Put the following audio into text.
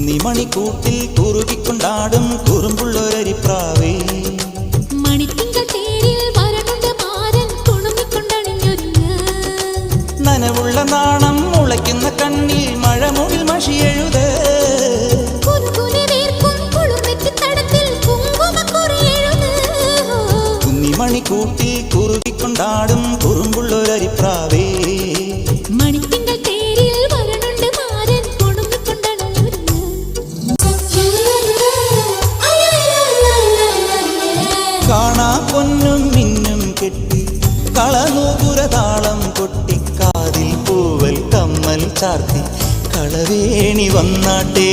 കുന്നിമണിക്കൂട്ടിൽ കുറുകിക്കൊണ്ടാടും കുറുമ്പുള്ളൊരരിപ്രാവേ മണിത്തിങ്കൾ തേരിൽ വരണുണ്ട് മാരൻ കുണുങ്ങിക്കൊണ്ടണിഞ്ഞൊരുങ്ങ നനവുള്ള നാണം മുളയ്ക്കുന്ന കണ്ണിൽ മഴമുകിൽ മഷിയെഴുത് കുന്നിമണിക്കൂട്ടിൽ കുറുകിക്കൊണ്ടാടും കുറുമ്പുള്ളൊരരിപ്രാവേ മണിത്തിങ്കൾ തേരിൽ വരണുണ്ട് മാരൻ കുണുങ്ങിക്കൊണ്ടണിഞ്ഞൊരുങ്ങ കാണാ പൊന്നും മിന്നും കെട്ടി കളനൂപുരതാളം കൊട്ടി കാതിൽ പൂവൽ കമ്മൽ ചാർത്തി കളവേണി വന്നാട്ടെ